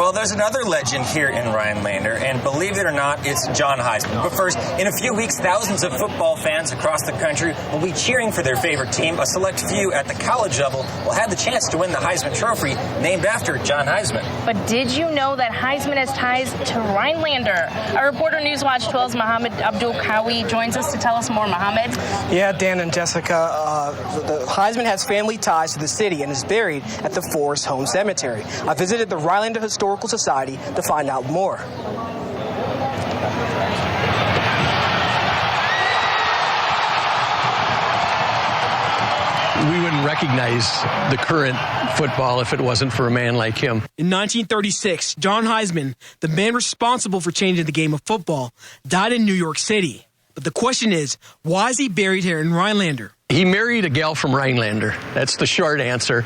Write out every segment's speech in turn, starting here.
Well, there's another legend here in Rhinelander, and believe it or not, it's John Heisman. But first, in a few weeks, thousands of football fans across the country will be cheering for their favorite team. A select few at the college level will have the chance to win the Heisman Trophy, named after John Heisman. But did you know that Heisman has ties to Rhinelander? Our reporter Newswatch 12's Mohammed Abdul Kawi joins us to tell us more. Mohammed? Yeah, Dan and Jessica, the Heisman has family ties to the city and is buried at the Forest Home Cemetery. I visited the Rhinelander Historical Society to find out more. We wouldn't recognize the current football if it wasn't for a man like him. In 1936, John Heisman, the man responsible for changing the game of football, died in New York City. But the question is, why is he buried here in Rhinelander? He married a gal from Rhinelander. That's the short answer.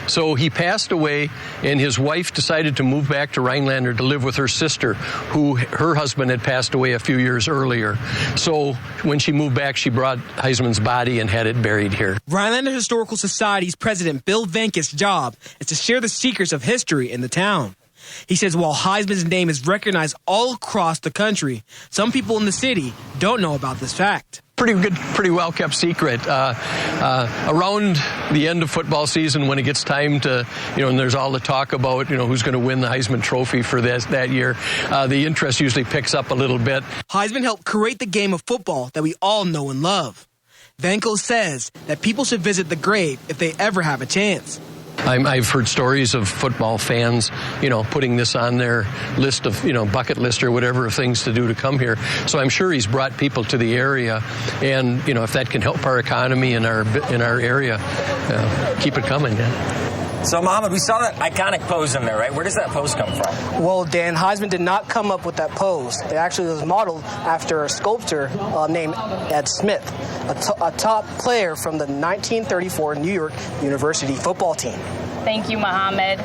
So he passed away, and his wife decided to move back to Rhinelander to live with her sister, who her husband had passed away a few years earlier. So when she moved back, she brought Heisman's body and had it buried here. Rhinelander Historical Society's president Bill Venk's job is to share the secrets of history in the town. He says while Heisman's name is recognized all across the country, some people in the city don't know about this fact. Pretty well kept secret. Around the end of football season, when it gets time to, and there's all the talk about, who's going to win the Heisman Trophy for that year, the interest usually picks up a little bit. Heisman helped create the game of football that we all know and love. Venko says that people should visit the grave if they ever have a chance. I've heard stories of football fans, putting this on their list of, bucket list or whatever of things to do to come here. So I'm sure he's brought people to the area, and if that can help our economy in our area, keep it coming. Yeah. So, Mohammed, we saw that iconic pose in there, right? Where does that pose come from? Well, Dan, Heisman did not come up with that pose. It actually was modeled after a sculptor named Ed Smith, a top player from the 1934 New York University football team. Thank you, Mohammed.